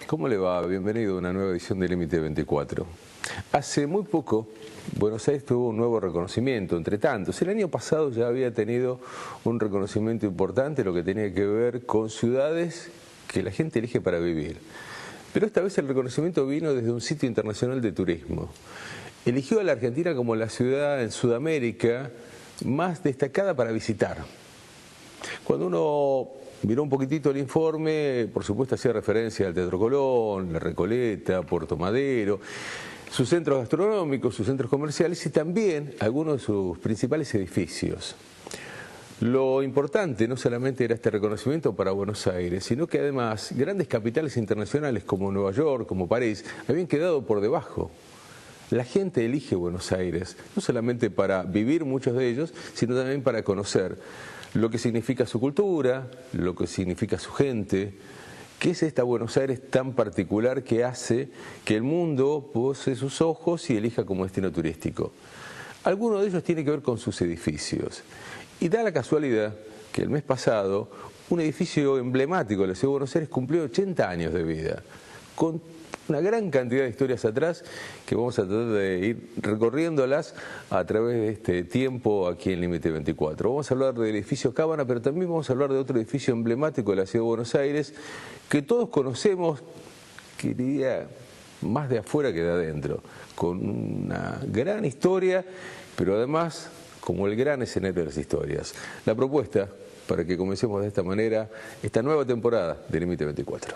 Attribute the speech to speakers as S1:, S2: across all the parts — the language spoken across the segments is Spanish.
S1: ¿Cómo le va? Bienvenido a una nueva edición de Límite 24. Hace muy poco, Buenos Aires tuvo un nuevo reconocimiento, entre tantos. El año pasado ya había tenido un reconocimiento importante, lo que tenía que ver con ciudades que la gente elige para vivir. Pero esta vez el reconocimiento vino desde un sitio internacional de turismo. Eligió a la Argentina como la ciudad en Sudamérica más destacada para visitar. Cuando uno miró un poquitito el informe, por supuesto hacía referencia al Teatro Colón, La Recoleta, Puerto Madero, sus centros gastronómicos, sus centros comerciales y también algunos de sus principales edificios. Lo importante no solamente era este reconocimiento para Buenos Aires, sino que además grandes capitales internacionales como Nueva York, como París, habían quedado por debajo. La gente elige Buenos Aires, no solamente para vivir muchos de ellos, sino también para conocer lo que significa su cultura, lo que significa su gente. ¿Qué es esta Buenos Aires tan particular que hace que el mundo pose sus ojos y elija como destino turístico? Algunos de ellos tiene que ver con sus edificios. Y da la casualidad que el mes pasado un edificio emblemático de la ciudad de Buenos Aires cumplió 80 años de vida, con una gran cantidad de historias atrás que vamos a tratar de ir recorriéndolas a través de este tiempo aquí en Límite 24. Vamos a hablar del edificio Cábana, pero también vamos a hablar de otro edificio emblemático de la ciudad de Buenos Aires que todos conocemos, que diría más de afuera que de adentro, con una gran historia, pero además como el gran escenario de las historias. La propuesta para que comencemos de esta manera esta nueva temporada de Límite 24.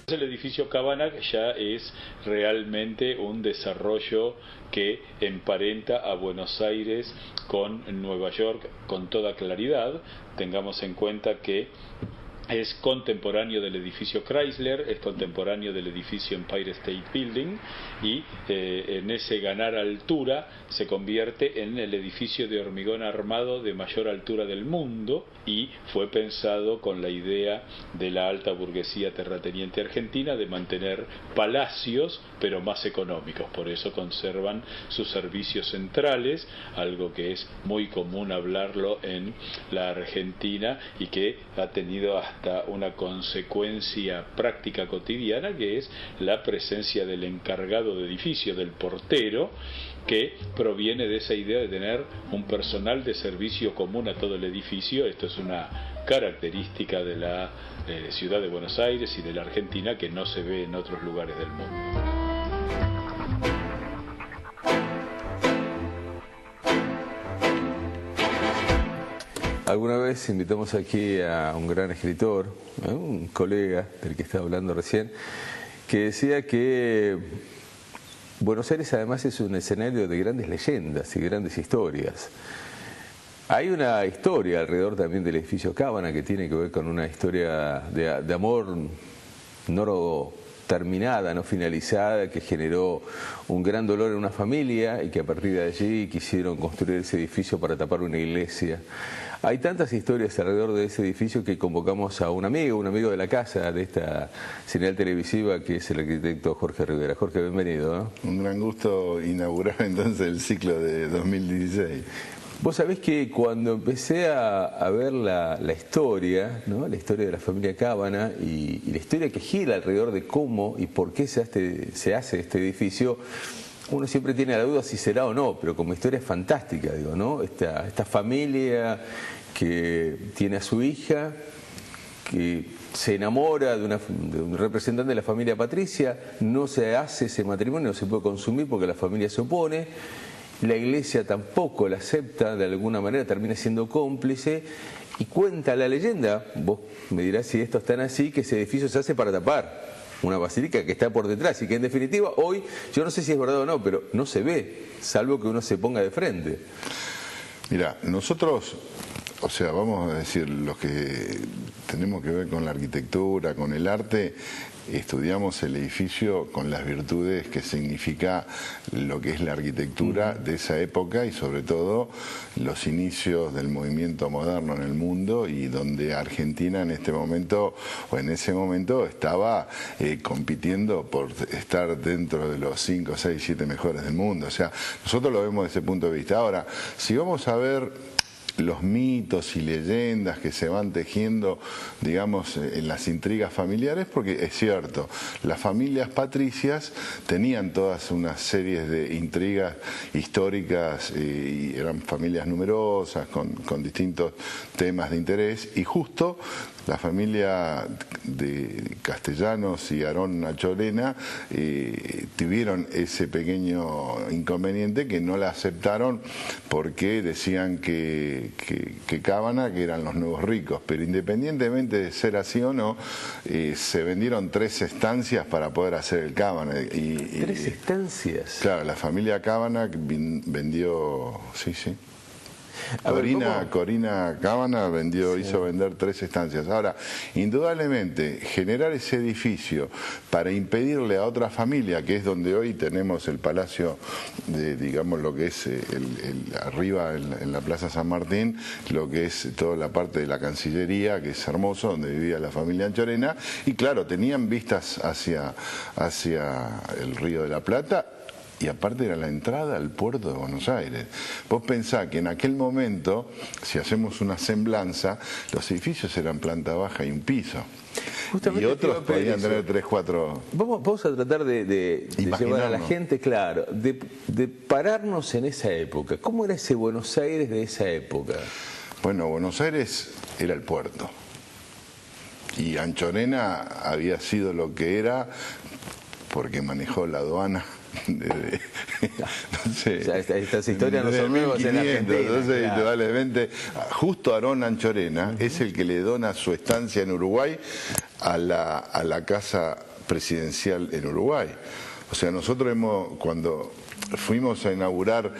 S2: El edificio Cábana ya es realmente un desarrollo que emparenta a Buenos Aires con Nueva York con toda claridad. Tengamos en cuenta que es contemporáneo del edificio Chrysler, es contemporáneo del edificio Empire State Building y en ese ganar altura se convierte en el edificio de hormigón armado de mayor altura del mundo y fue pensado con la idea de la alta burguesía terrateniente argentina de mantener palacios pero más económicos. Por eso conservan sus servicios centrales, algo que es muy común hablarlo en la Argentina y que ha tenido hasta una consecuencia práctica cotidiana, que es la presencia del encargado de edificio, del portero, que proviene de esa idea de tener un personal de servicio común a todo el edificio. Esto es una característica de la ciudad de Buenos Aires y de la Argentina que no se ve en otros lugares del mundo.
S1: Alguna vez invitamos aquí a un gran escritor, un colega del que estaba hablando recién, que decía que Buenos Aires además es un escenario de grandes leyendas y grandes historias. Hay una historia alrededor también del edificio Cábana que tiene que ver con una historia de amor no terminada, no finalizada, que generó un gran dolor en una familia y que a partir de allí quisieron construir ese edificio para tapar una iglesia. Hay tantas historias alrededor de ese edificio que convocamos a un amigo de la casa de esta señal televisiva, que es el arquitecto Jorge Rivera. Jorge, bienvenido.
S3: Un gran gusto inaugurar entonces el ciclo de 2016.
S1: Vos sabés que cuando empecé a ver la historia, ¿no? La historia de la familia Cábana y la historia que gira alrededor de cómo y por qué se hace este edificio, uno siempre tiene la duda si será o no, pero como historia es fantástica, digo, ¿no? Esta familia que tiene a su hija, que se enamora de un representante de la familia Patricia, no se hace ese matrimonio, no se puede consumir porque la familia se opone, la iglesia tampoco la acepta, de alguna manera termina siendo cómplice, Y cuenta la leyenda, vos me dirás si esto es tan así, que ese edificio se hace para tapar una basílica que está por detrás y que en definitiva hoy, yo no sé si es verdad o no, pero no se ve, salvo que uno se ponga de frente.
S3: Mira, nosotros, o sea, vamos a decir, los que tenemos que ver con la arquitectura, con el arte, estudiamos el edificio con las virtudes que significa lo que es la arquitectura de esa época y sobre todo los inicios del movimiento moderno en el mundo, y donde Argentina en este momento o en ese momento estaba compitiendo por estar dentro de los 5, 6, 7 mejores del mundo. O sea, nosotros lo vemos desde ese punto de vista. Ahora, si vamos a ver los mitos y leyendas que se van tejiendo, digamos, en las intrigas familiares, porque es cierto, las familias patricias tenían todas una serie de intrigas históricas y eran familias numerosas con distintos temas de interés, y justo la familia de Castellanos y Arón Anchorena tuvieron ese pequeño inconveniente, que no la aceptaron porque decían que Cábana, que eran los nuevos ricos, pero independientemente de ser así o no, se vendieron 3 estancias para poder hacer el Cábana.
S1: ¿3 estancias?
S3: Claro, la familia Cábana vendió, sí. Corina Cábana hizo vender 3 estancias. Ahora, indudablemente, generar ese edificio para impedirle a otra familia, que es donde hoy tenemos el palacio, digamos, lo que es arriba en la Plaza San Martín, lo que es toda la parte de la Cancillería, que es hermoso, donde vivía la familia Anchorena, y claro, tenían vistas hacia el Río de la Plata, y aparte era la entrada al puerto de Buenos Aires. Vos pensás que en aquel momento, si hacemos una semblanza, los edificios eran planta baja y un piso. Justamente, y otros podían tener 3, 4...
S1: Vamos a tratar de llevar a la gente, claro, de pararnos en esa época. ¿Cómo era ese Buenos Aires de esa época?
S3: Bueno, Buenos Aires era el puerto. Y Anchorena había sido lo que era porque manejó la aduana.
S1: Estas historias no son nuevas en Argentina.
S3: Entonces, indudablemente, justo Arón Anchorena es el que le dona su estancia en Uruguay a la casa presidencial en Uruguay. O sea, nosotros cuando fuimos a inaugurar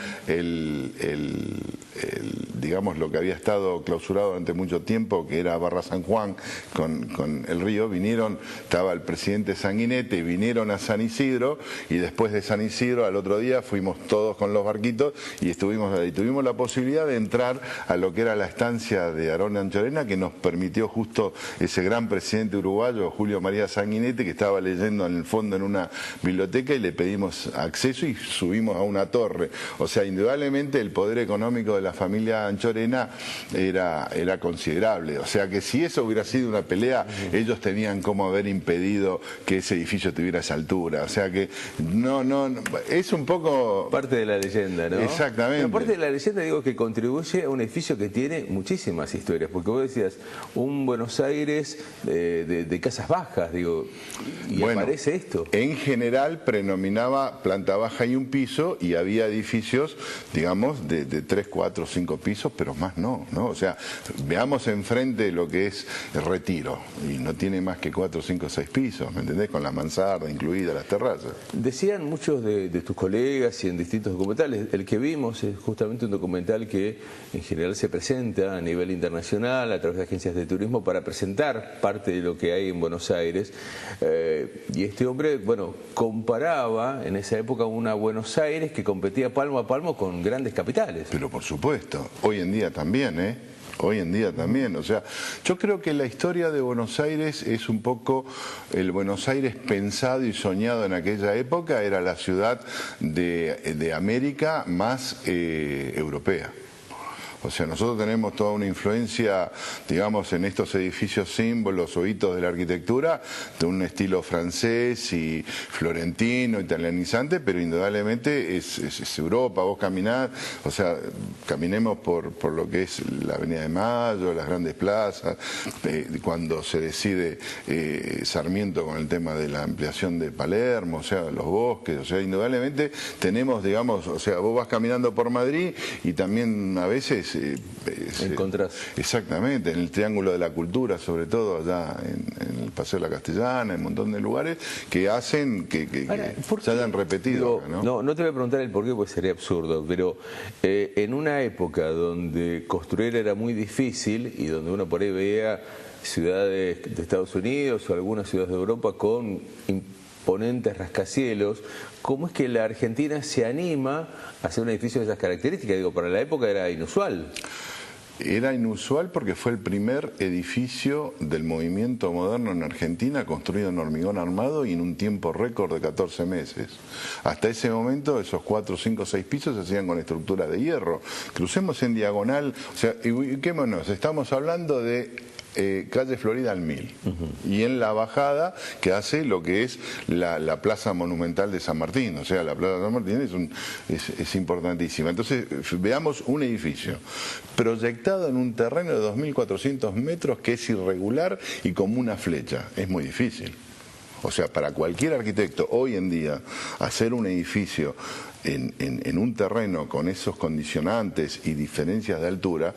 S3: digamos, lo que había estado clausurado durante mucho tiempo, que era Barra San Juan con el río, estaba el presidente Sanguinetti, vinieron a San Isidro, y después de San Isidro al otro día fuimos todos con los barquitos y estuvimos ahí. Tuvimos la posibilidad de entrar a lo que era la estancia de Arón Anchorena, que nos permitió justo ese gran presidente uruguayo, Julio María Sanguinetti, que estaba leyendo en el fondo en una biblioteca, y le pedimos acceso y subimos a una torre. O sea, indudablemente el poder económico de la familia Anchorena era considerable. O sea que si eso hubiera sido una pelea, ellos tenían cómo haber impedido que ese edificio tuviera esa altura. O sea que no, es un poco...
S1: Parte de la leyenda, ¿no?
S3: Exactamente.
S1: Pero parte de la leyenda, digo, que contribuye a un edificio que tiene muchísimas historias, porque vos decías, un Buenos Aires de casas bajas, digo, y bueno, aparece esto.
S3: En general prenominaba planta baja y un piso, y había edificios, digamos, de 3, 4, 5 pisos, pero más no. O sea, veamos enfrente lo que es el Retiro, y no tiene más que 4, 5, 6 pisos, ¿me entendés? Con la mansarda incluida, las terrazas.
S1: Decían muchos de tus colegas y en distintos documentales, el que vimos es justamente un documental que en general se presenta a nivel internacional a través de agencias de turismo para presentar parte de lo que hay en Buenos Aires, y este hombre, bueno, comparaba en esa época una Buenos Aires que competía palmo a palmo con grandes capitales.
S3: Pero por supuesto, hoy en día también, Hoy en día también, o sea, yo creo que la historia de Buenos Aires es un poco el Buenos Aires pensado y soñado en aquella época, era la ciudad de América más europea. O sea, nosotros tenemos toda una influencia, digamos, en estos edificios símbolos o hitos de la arquitectura, de un estilo francés y florentino, italianizante, pero indudablemente es Europa. Vos caminás, o sea, caminemos por lo que es la Avenida de Mayo, las grandes plazas, cuando se decide Sarmiento con el tema de la ampliación de Palermo, o sea, los bosques, o sea, indudablemente tenemos, digamos, o sea, vos vas caminando por Madrid y también a veces
S1: encontrás.
S3: Exactamente, en el Triángulo de la Cultura, sobre todo allá en el Paseo de la Castellana, en un montón de lugares que hacen que
S1: Ahora,
S3: se hayan repetido.
S1: Digo, no te voy a preguntar el porqué, pues sería absurdo, pero en una época donde construir era muy difícil y donde uno por ahí veía ciudades de Estados Unidos o algunas ciudades de Europa con imponentes rascacielos, ¿cómo es que la Argentina se anima a hacer un edificio de esas características? Digo, para la época era inusual.
S3: Era inusual porque fue el primer edificio del movimiento moderno en Argentina construido en hormigón armado y en un tiempo récord de 14 meses. Hasta ese momento esos 4, 5, 6 pisos se hacían con estructura de hierro. Crucemos en diagonal, o sea, ubiquémonos, estamos hablando de calle Florida al 1000 y en la bajada que hace lo que es la plaza monumental de San Martín, o sea, la plaza de San Martín es importantísima. Entonces veamos un edificio proyectado en un terreno de 2.400 metros que es irregular y como una flecha, es muy difícil. O sea, para cualquier arquitecto hoy en día hacer un edificio en un terreno con esos condicionantes y diferencias de altura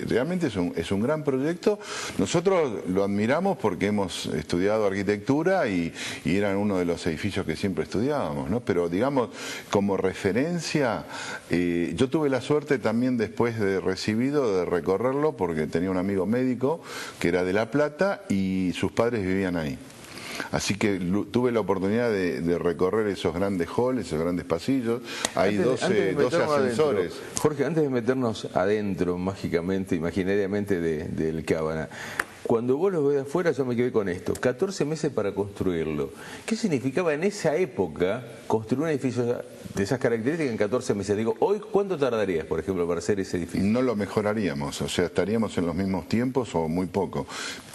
S3: realmente es un gran proyecto. Nosotros lo admiramos porque hemos estudiado arquitectura y eran uno de los edificios que siempre estudiábamos, ¿no? Pero digamos, como referencia, yo tuve la suerte también después de recibido de recorrerlo porque tenía un amigo médico que era de La Plata y sus padres vivían ahí. Así que tuve la oportunidad de recorrer esos grandes halls, esos grandes pasillos. Hay 12 ascensores.
S1: Adentro. Jorge, antes de meternos adentro, mágicamente, imaginariamente del Cábana, cuando vos lo ves de afuera, yo me quedé con esto. 14 meses para construirlo. ¿Qué significaba en esa época construir un edificio de esas características en 14 meses? Digo, hoy, ¿cuánto tardarías, por ejemplo, para hacer ese edificio?
S3: No lo mejoraríamos, o sea, estaríamos en los mismos tiempos o muy poco.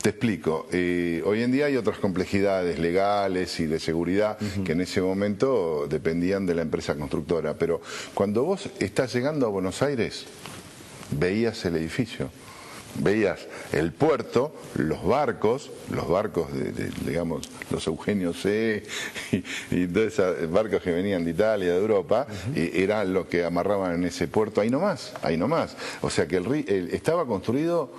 S3: Te explico. Hoy en día hay otras complejidades legales y de seguridad que en ese momento dependían de la empresa constructora. Pero cuando vos estás llegando a Buenos Aires, veías el edificio. Veías el puerto, los barcos digamos, los Eugenio C. y todos esos barcos que venían de Italia, de Europa, era lo que amarraban en ese puerto, ahí nomás. O sea que estaba construido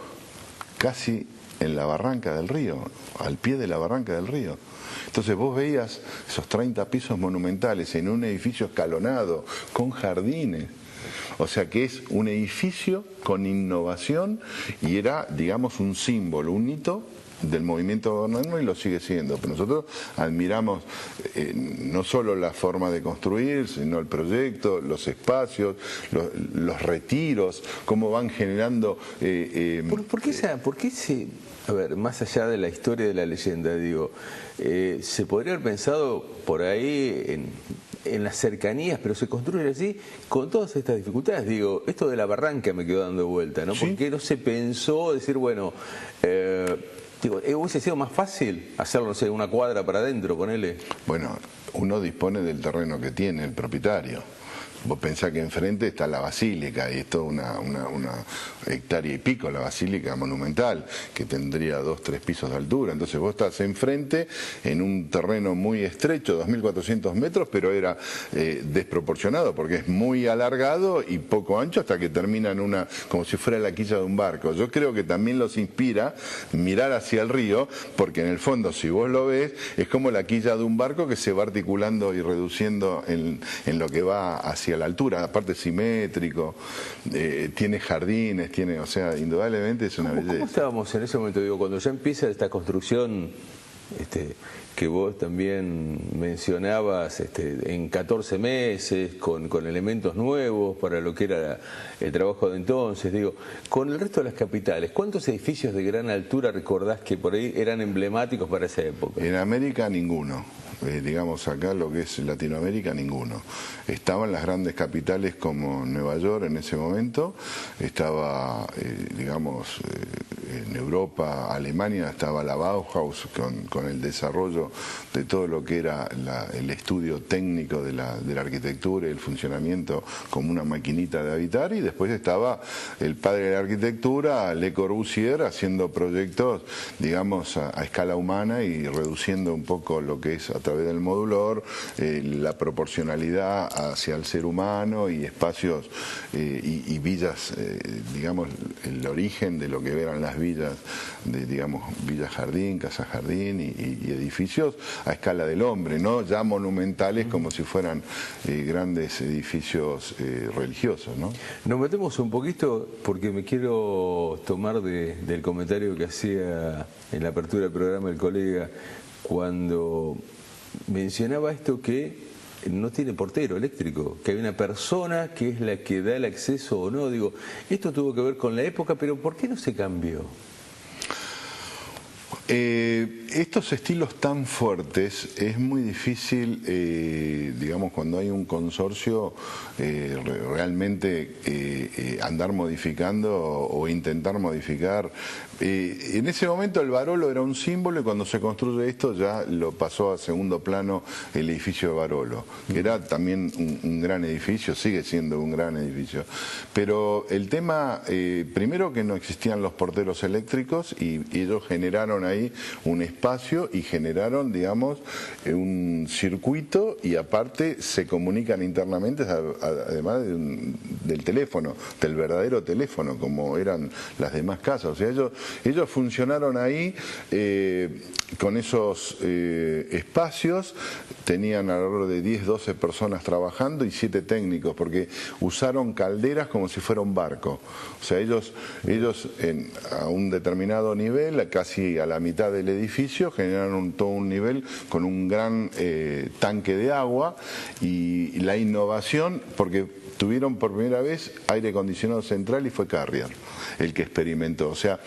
S3: casi en la barranca del río, al pie de la barranca del río. Entonces vos veías esos 30 pisos monumentales en un edificio escalonado, con jardines. O sea que es un edificio con innovación y era, digamos, un símbolo, un hito del movimiento moderno y lo sigue siendo. Pero nosotros admiramos no solo la forma de construir, sino el proyecto, los espacios, los retiros, cómo van generando...
S1: ¿Por qué a ver, más allá de la historia de la leyenda, digo, se podría haber pensado por ahí en las cercanías, pero se construye así con todas estas dificultades? Digo, esto de la barranca me quedó dando vuelta, ¿no?
S3: ¿Sí?
S1: ¿Por qué no se pensó decir, bueno, digo, hubiese sido más fácil hacerlo, no sé, una cuadra para adentro, ponele?
S3: Bueno, uno dispone del terreno que tiene el propietario. Vos pensás que enfrente está la basílica y es toda una hectárea y pico, la basílica monumental, que tendría 2, 3 pisos de altura. Entonces vos estás enfrente en un terreno muy estrecho, 2.400 metros, pero era desproporcionado porque es muy alargado y poco ancho hasta que termina en como si fuera la quilla de un barco. Yo creo que también los inspira mirar hacia el río, porque en el fondo, si vos lo ves, es como la quilla de un barco que se va articulando y reduciendo en lo que va hacia la altura, aparte simétrico, tiene jardines, o sea, indudablemente es una belleza.
S1: ¿Cómo estábamos en ese momento? Digo, cuando ya empieza esta construcción que vos también mencionabas en 14 meses, con elementos nuevos para lo que era el trabajo de entonces, digo, con el resto de las capitales, ¿cuántos edificios de gran altura recordás que por ahí eran emblemáticos para esa época?
S3: En América ninguno. Digamos acá lo que es Latinoamérica, ninguno. Estaban las grandes capitales como Nueva York en ese momento, estaba, digamos, en Europa, Alemania, estaba la Bauhaus con el desarrollo de todo lo que era el estudio técnico de la arquitectura y el funcionamiento como una maquinita de habitar, y después estaba el padre de la arquitectura, Le Corbusier, haciendo proyectos, digamos, a escala humana y reduciendo un poco lo que es a través del modulor, la proporcionalidad hacia el ser humano y espacios y villas, digamos, el origen de lo que eran las villas, digamos, Villa Jardín, Casa Jardín y edificios a escala del hombre, no ya monumentales como si fueran grandes edificios religiosos, ¿no?
S1: Nos metemos un poquito porque me quiero tomar del comentario que hacía en la apertura del programa el colega cuando mencionaba esto que no tiene portero eléctrico, que hay una persona que es la que da el acceso o no. Digo, esto tuvo que ver con la época, pero ¿por qué no se cambió?
S3: Estos estilos tan fuertes es muy difícil, digamos, cuando hay un consorcio, realmente andar modificando o intentar modificar. En ese momento el Barolo era un símbolo y cuando se construye esto ya lo pasó a segundo plano el edificio de Barolo, que era también un gran edificio, sigue siendo un gran edificio. Pero el tema, primero que no existían los porteros eléctricos y ellos generaron ahí un espacio y generaron, digamos, un circuito y aparte se comunican internamente, además del teléfono, del verdadero teléfono, como eran las demás casas. O sea, ellos funcionaron ahí con esos espacios, tenían alrededor de 10, 12 personas trabajando y 7 técnicos, porque usaron calderas como si fuera un barco. O sea, ellos a un determinado nivel, casi a la mitad del edificio, generaron todo un nivel con un gran tanque de agua y la innovación, porque tuvieron por primera vez aire acondicionado central y fue Carrier el que experimentó. O sea,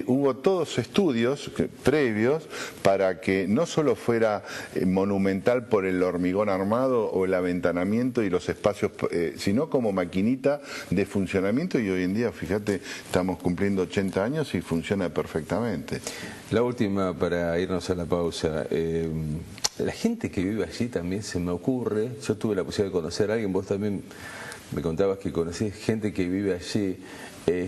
S3: hubo todos estudios previos para que no solo fuera monumental por el hormigón armado o el aventanamiento y los espacios, sino como maquinita de funcionamiento, y hoy en día, fíjate, estamos cumpliendo 80 años y funciona perfectamente.
S1: La última para irnos a la pausa. La gente que vive allí también se me ocurre, yo tuve la posibilidad de conocer a alguien, vos también me contabas que conocés gente que vive allí,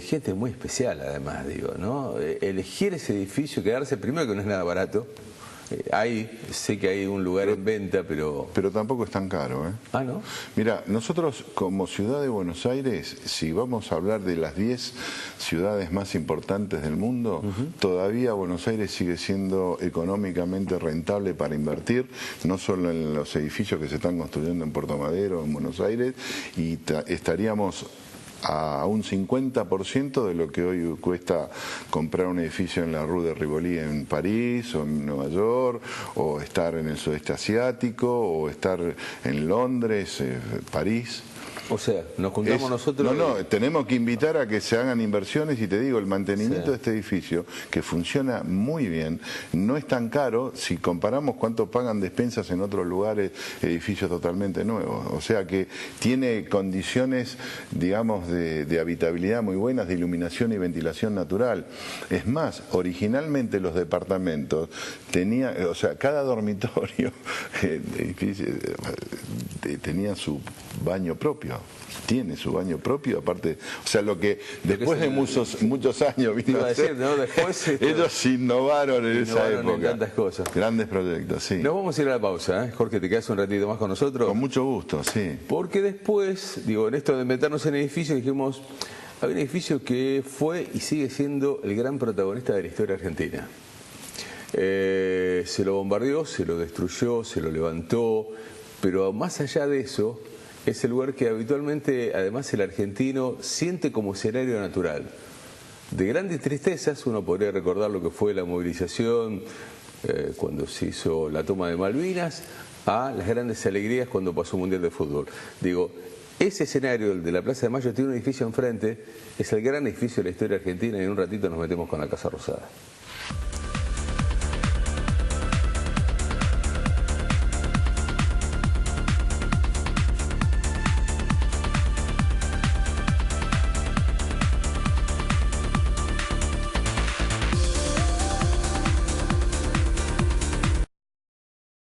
S1: gente muy especial además, digo, ¿no? Elegir ese edificio, quedarse, primero que no es nada barato, sé que hay un lugar en venta, pero
S3: tampoco es tan caro, ¿eh?
S1: Ah, ¿no?
S3: Mira, nosotros como ciudad de Buenos Aires, si vamos a hablar de las 10 ciudades más importantes del mundo, todavía Buenos Aires sigue siendo económicamente rentable para invertir, no solo en los edificios que se están construyendo en Puerto Madero, en Buenos Aires, y estaríamos a un 50% de lo que hoy cuesta comprar un edificio en la Rue de Rivoli en París o en Nueva York, o estar en el sudeste asiático, o estar en Londres, París.
S1: O sea, nos juntamos nosotros...
S3: No, tenemos que invitar a que se hagan inversiones y te digo, el mantenimiento de este edificio, que funciona muy bien, no es tan caro si comparamos cuánto pagan despensas en otros lugares, edificios totalmente nuevos. O sea que tiene condiciones, digamos, de habitabilidad muy buenas, de iluminación y ventilación natural. Es más, originalmente los departamentos tenían, o sea, cada dormitorio tenía su baño propio. Tiene su baño propio, aparte, o sea, lo que después de muchos años vino a hacer,
S1: ¿no? Después,
S3: ellos innovaron en esa época.
S1: En tantas cosas.
S3: Grandes proyectos, sí.
S1: Nos vamos a ir a la pausa, ¿eh? Jorge, ¿te quedas un ratito más con nosotros?
S3: Con mucho gusto, sí.
S1: Porque después, digo, en esto de meternos en edificios, dijimos, hay un edificio que fue y sigue siendo el gran protagonista de la historia argentina. Se lo bombardeó, se lo destruyó, se lo levantó, pero más allá de eso, es el lugar que habitualmente, además, el argentino siente como escenario natural. De grandes tristezas, uno podría recordar lo que fue la movilización cuando se hizo la toma de Malvinas, a las grandes alegrías cuando pasó un Mundial de Fútbol. Digo, ese escenario, el de la Plaza de Mayo, tiene un edificio enfrente, es el gran edificio de la historia argentina, y en un ratito nos metemos con la Casa Rosada.